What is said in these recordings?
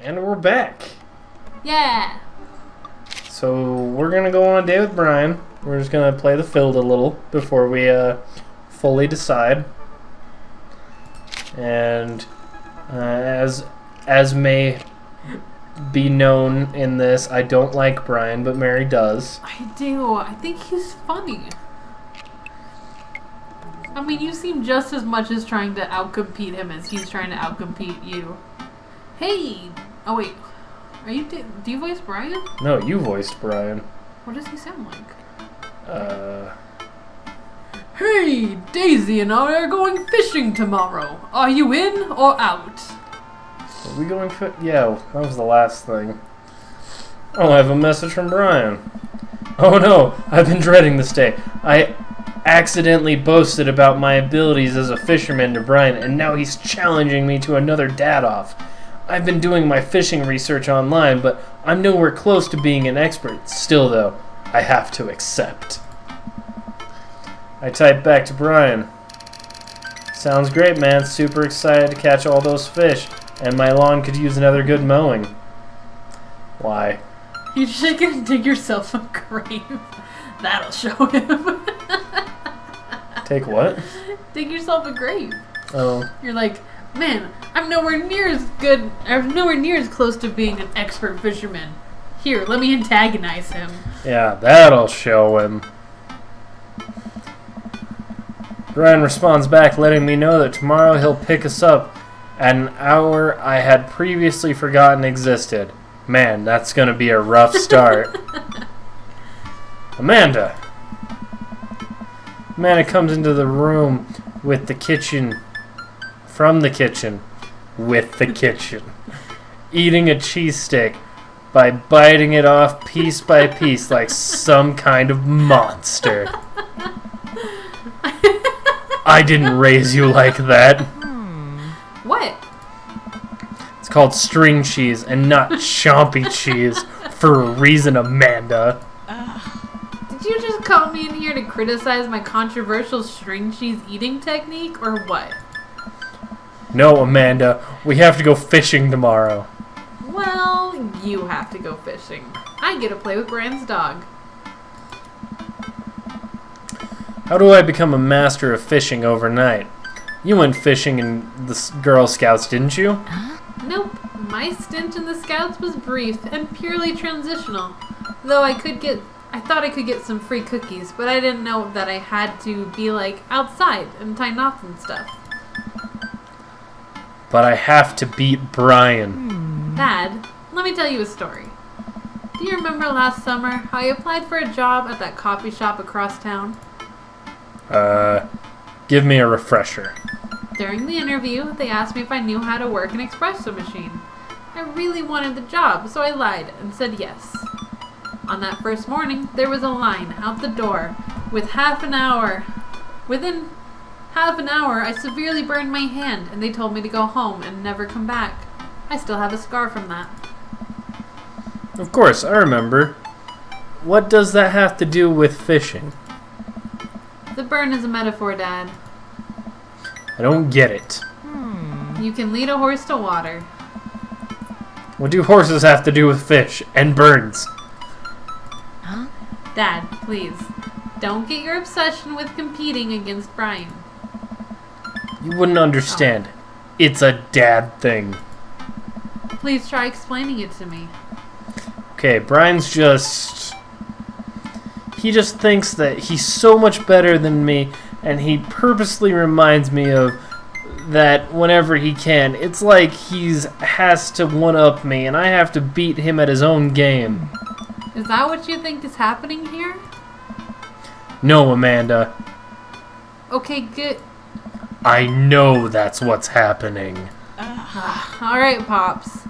And we're back. Yeah. So we're gonna go on a day with Brian. We're just gonna play the field a little before we fully decide. And as may be known in this, I don't like Brian, but Mary does. I do. I think he's funny. I mean, you seem just as much as trying to outcompete him as he's trying to outcompete you. Hey! Oh, wait. Are you... Do you voice Brian? No, you voiced Brian. What does he sound like? Hey! Daisy and I are going fishing tomorrow. Are you in or out? Are we going yeah, that was the last thing. Oh, I have a message from Brian. Oh no, I've been dreading this day. I accidentally boasted about my abilities as a fisherman to Brian, and now he's challenging me to another dad-off. I've been doing my fishing research online, but I'm nowhere close to being an expert. Still, though, I have to accept. I typed back to Brian. Sounds great, man. Super excited to catch all those fish, and my lawn could use another good mowing. Why? You're just gonna dig yourself a grave. That'll show him. Take what? Dig yourself a grave. Oh. You're like, man, I'm nowhere near as close to being an expert fisherman. Here, let me antagonize him. Yeah, that'll show him. Brian responds back, letting me know that tomorrow he'll pick us up at an hour I had previously forgotten existed. Man, that's gonna be a rough start. Amanda comes into the room with the kitchen, from the kitchen, with the kitchen, eating a cheesesteak by biting it off piece by piece like some kind of monster. I didn't raise you like that. What? It's called string cheese and not chompy cheese for a reason, Amanda. Did you just call me in here to criticize my controversial string cheese eating technique, or what? No, Amanda, we have to go fishing tomorrow. Well, you have to go fishing. I get to play with Brian's dog. How do I become a master of fishing overnight? You went fishing in the Girl Scouts, didn't you? Nope. My stint in the Scouts was brief and purely transitional. Though I thought I could get some free cookies, but I didn't know that I had to be like outside and tie knots and stuff. But I have to beat Brian. Dad, let me tell you a story. Do you remember last summer how I applied for a job at that coffee shop across town? Give me a refresher. During the interview, they asked me if I knew how to work an espresso machine. I really wanted the job, so I lied and said yes. On that first morning, there was a line out the door. Within half an hour, I severely burned my hand, and they told me to go home and never come back. I still have a scar from that. Of course, I remember. What does that have to do with fishing? The burn is a metaphor, Dad. I don't get it. You can lead a horse to water. What do horses have to do with fish and burns? Huh? Dad, please, don't get your obsession with competing against Brian. You wouldn't understand. It's a dad thing. Please try explaining it to me. Okay, Brian's he just thinks that he's so much better than me, and he purposely reminds me of that whenever he can. It's like has to one-up me, and I have to beat him at his own game. Is that what you think is happening here? No, Amanda. Okay, good. I know that's what's happening. Alright, Pops.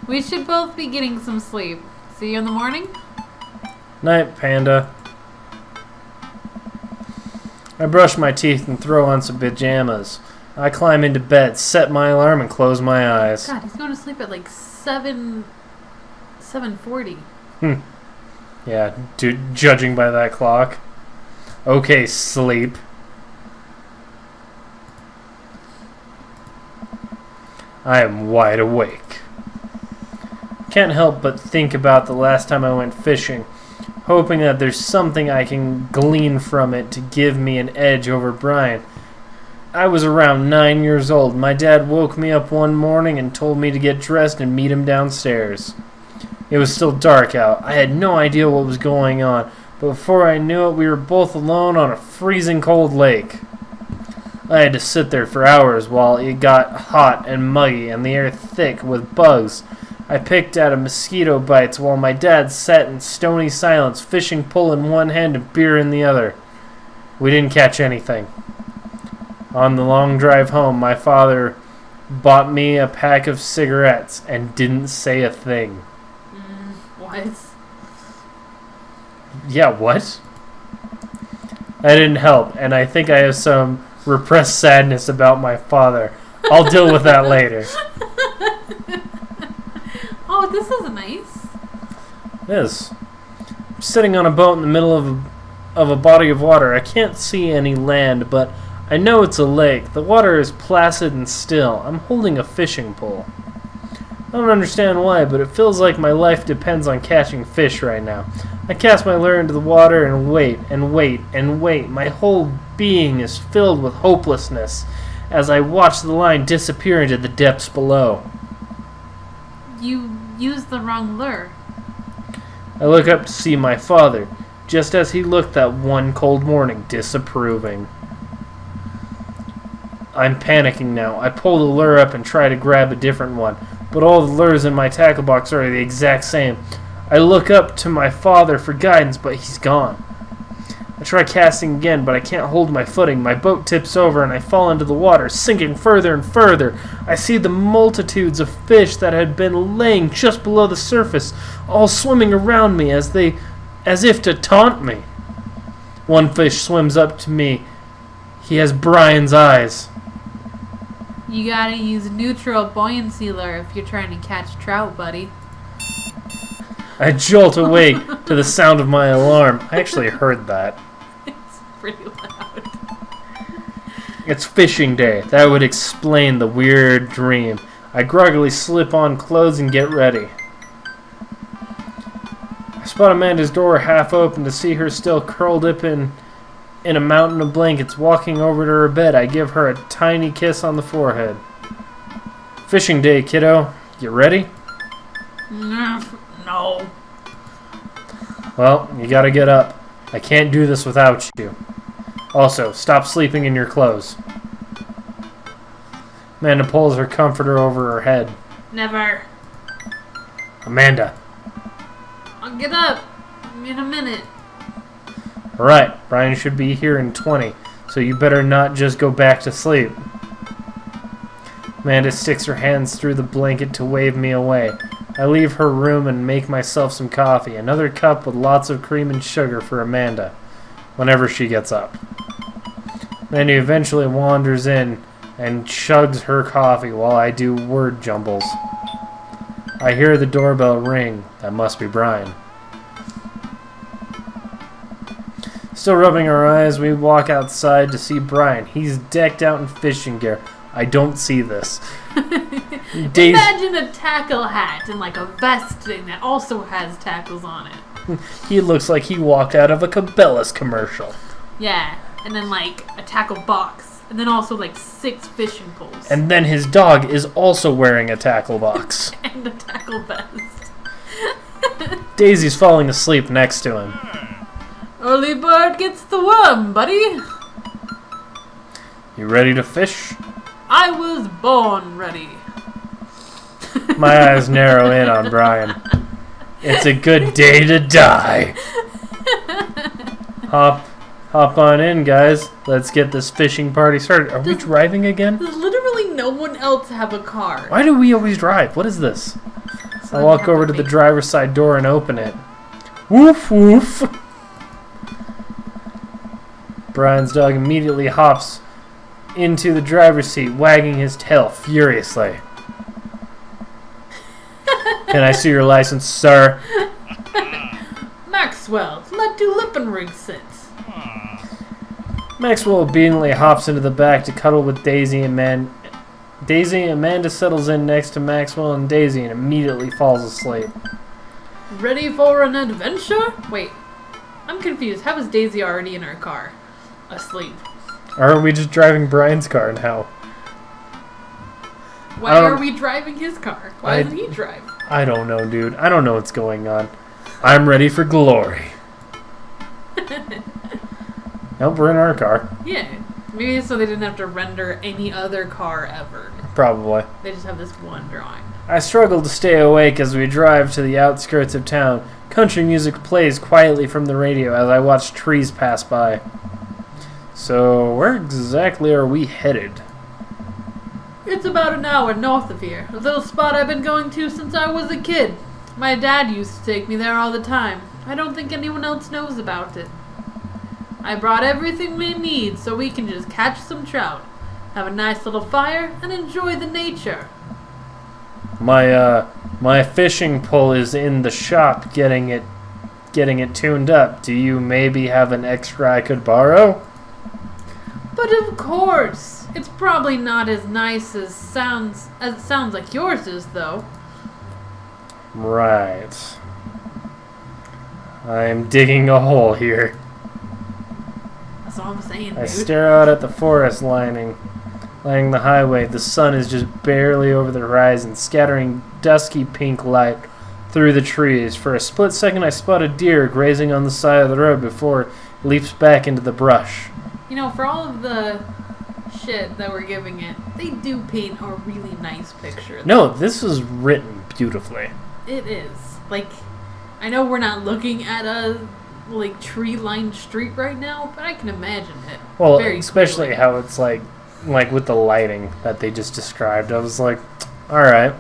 We should both be getting some sleep. See you in the morning? Night, Panda. I brush my teeth and throw on some pajamas. I climb into bed, set my alarm, and close my eyes. God, he's going to sleep at like 7:40. Yeah, judging by that clock. Okay, sleep. I am wide awake. Can't help but think about the last time I went fishing, hoping that there's something I can glean from it to give me an edge over Brian. I was around 9 years old. My dad woke me up one morning and told me to get dressed and meet him downstairs. It was still dark out. I had no idea what was going on, but before I knew it, we were both alone on a freezing cold lake. I had to sit there for hours while it got hot and muggy and the air thick with bugs. I picked at mosquito bites while my dad sat in stony silence, fishing pole in one hand and beer in the other. We didn't catch anything. On the long drive home, my father bought me a pack of cigarettes and didn't say a thing. What? Yeah, what? That didn't help, and I think I have some repressed sadness about my father. I'll deal with that later. Oh, this is nice. It is. I'm sitting on a boat in the middle of a body of water. I can't see any land, but I know it's a lake. The water is placid and still. I'm holding a fishing pole. I don't understand why, but it feels like my life depends on catching fish right now. I cast my lure into the water and wait and wait and wait. My whole being is filled with hopelessness as I watch the line disappear into the depths below. You used the wrong lure. I look up to see my father, just as he looked that one cold morning, disapproving. I'm panicking now. I pull the lure up and try to grab a different one, but all the lures in my tackle box are the exact same. I look up to my father for guidance, but he's gone. I try casting again, but I can't hold my footing. My boat tips over and I fall into the water, sinking further and further. I see the multitudes of fish that had been laying just below the surface, all swimming around me as if to taunt me. One fish swims up to me. He has Brian's eyes. You gotta use neutral buoyancy lure if you're trying to catch trout, buddy. I jolt awake to the sound of my alarm. I actually heard that. It's pretty loud. It's fishing day. That would explain the weird dream. I groggily slip on clothes and get ready. I spot Amanda's door half open to see her still curled up in a mountain of blankets, walking over to her bed. I give her a tiny kiss on the forehead. Fishing day, kiddo. You ready? No. Well, you gotta get up. I can't do this without you. Also, stop sleeping in your clothes. Amanda pulls her comforter over her head. Never. Amanda. I'll get up in a minute. Alright, Brian should be here in 20, so you better not just go back to sleep. Amanda sticks her hands through the blanket to wave me away. I leave her room and make myself some coffee, another cup with lots of cream and sugar for Amanda, whenever she gets up. Amanda eventually wanders in and chugs her coffee while I do word jumbles. I hear the doorbell ring. That must be Brian. Still rubbing our eyes, we walk outside to see Brian. He's decked out in fishing gear. I don't see this. Imagine a tackle hat and like a vest thing that also has tackles on it. He looks like he walked out of a Cabela's commercial. Yeah, and then like a tackle box, and then also like 6 fishing poles. And then his dog is also wearing a tackle box. And a tackle vest. Daisy's falling asleep next to him. Early bird gets the worm, buddy. You ready to fish? I was born ready. My eyes narrow in on Brian. It's a good day to die. Hop on in, guys. Let's get this fishing party started. Are we driving again? Does literally no one else have a car? Why do we always drive? What is this? So I walk over to the driver's side door and open it. Woof woof. Brian's dog immediately hops into the driver's seat, wagging his tail furiously. Can I see your license, sir? Maxwell, let do Lippenrig sit. Maxwell obediently hops into the back to cuddle with Daisy and Daisy, Amanda settles in next to Maxwell and Daisy and immediately falls asleep. Ready for an adventure? Wait, I'm confused. How is Daisy already in her car? Asleep. Or are we just driving Brian's car now? Why are we driving his car? Why doesn't he drive? I don't know, dude. I don't know what's going on. I'm ready for glory. Nope, we're in our car. Yeah. Maybe so they didn't have to render any other car ever. Probably. They just have this one drawing. I struggle to stay awake as we drive to the outskirts of town. Country music plays quietly from the radio as I watch trees pass by. So, where exactly are we headed? It's about an hour north of here. A little spot I've been going to since I was a kid. My dad used to take me there all the time. I don't think anyone else knows about it. I brought everything we need so we can just catch some trout, have a nice little fire, and enjoy the nature. My fishing pole is in the shop getting it tuned up. Do you maybe have an extra I could borrow? But of course! It's probably not as nice as it sounds like yours is, though. Right. I'm digging a hole here. That's all I'm saying, dude. I stare out at the forest lining the highway. The sun is just barely over the horizon, scattering dusky pink light through the trees. For a split second, I spot a deer grazing on the side of the road before it leaps back into the brush. You know, for all of the shit that we're giving it, they do paint a really nice picture. No, this is written beautifully. It is. Like, I know we're not looking at a tree-lined street right now, but I can imagine it. Well, very especially clearly. how it's like with the lighting that they just described. I was like, alright.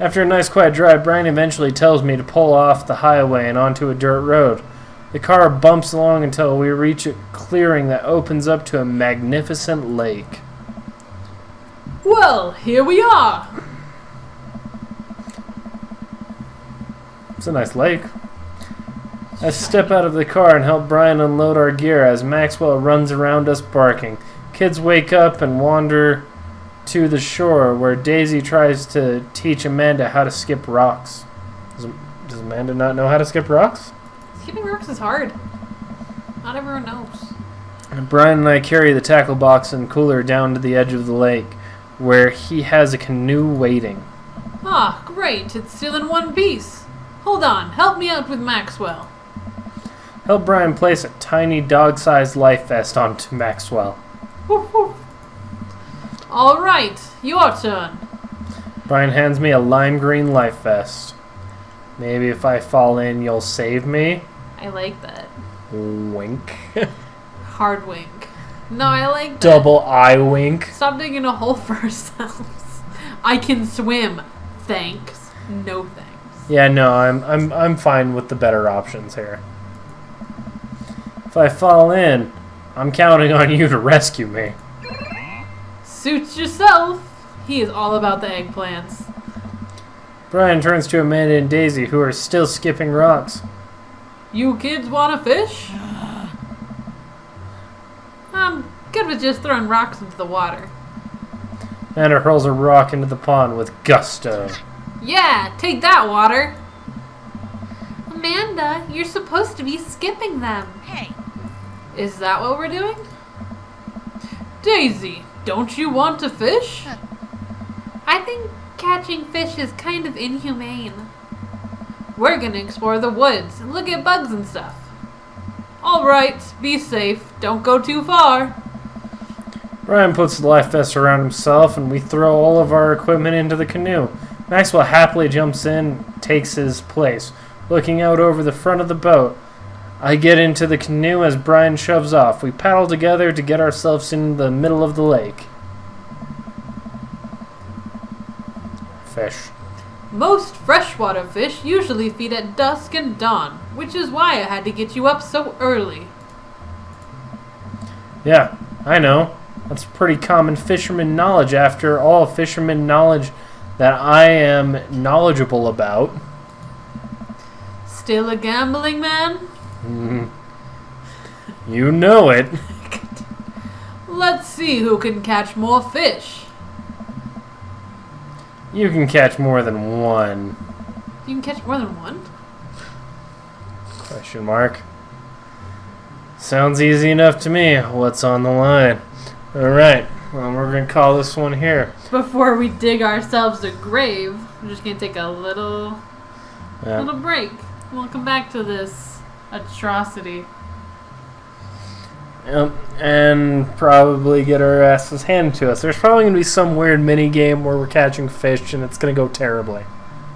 After a nice quiet drive, Brian eventually tells me to pull off the highway and onto a dirt road. The car bumps along until we reach a clearing that opens up to a magnificent lake. Well, here we are! It's a nice lake. I step out of the car and help Brian unload our gear as Maxwell runs around us barking. Kids wake up and wander to the shore where Daisy tries to teach Amanda how to skip rocks. Does Amanda not know how to skip rocks? Skipping rocks is hard. Not everyone knows. And Brian and I carry the tackle box and cooler down to the edge of the lake where he has a canoe waiting. Ah, great. It's still in one piece. Hold on. Help me out with Maxwell. Help Brian place a tiny dog-sized life vest onto Maxwell. Woof, woof. All right. Your turn. Brian hands me a lime green life vest. Maybe if I fall in, you'll save me? I like that. Wink. Hard wink. No, I like that. Double eye wink. Stop digging a hole for ourselves. I can swim. Thanks. No thanks. Yeah, no, I'm fine with the better options here. If I fall in, I'm counting on you to rescue me. Suits yourself. He is all about the eggplants. Brian turns to Amanda and Daisy, who are still skipping rocks. You kids want to fish? I'm good with just throwing rocks into the water. Amanda hurls a rock into the pond with gusto. Yeah, take that, water. Amanda, you're supposed to be skipping them. Hey. Is that what we're doing? Daisy, don't you want to fish? I think catching fish is kind of inhumane. We're gonna explore the woods and look at bugs and stuff. Alright, be safe. Don't go too far. Brian puts the life vest around himself and we throw all of our equipment into the canoe. Maxwell happily jumps in, takes his place, looking out over the front of the boat. I get into the canoe as Brian shoves off. We paddle together to get ourselves in the middle of the lake. Fish. Most freshwater fish usually feed at dusk and dawn, which is why I had to get you up so early. Yeah, I know. That's pretty common fisherman knowledge. After all, fisherman knowledge that I am knowledgeable about. Still a gambling man? You know it. Let's see who can catch more fish. You can catch more than one. You can catch more than one? Question mark. Sounds easy enough to me. What's on the line? Alright, well, we're going to call this one here. Before we dig ourselves a grave, we're just going to take a little break. We'll come back to this atrocity. Yep, and probably get our asses handed to us. There's probably going to be some weird mini game where we're catching fish and it's going to go terribly.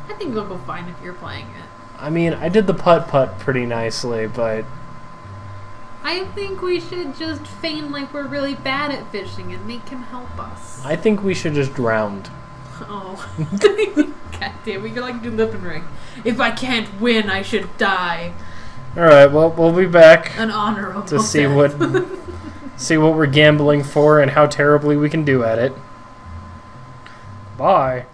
I think it'll go fine if you're playing it. I mean, I did the putt-putt pretty nicely, but... I think we should just feign like we're really bad at fishing and make him help us. I think we should just drown. Oh. God damn, we could like do lip and ring. If I can't win, I should die. Alright, well, we'll be back An honorable to see death. what we're gambling for and how terribly we can do at it. Bye.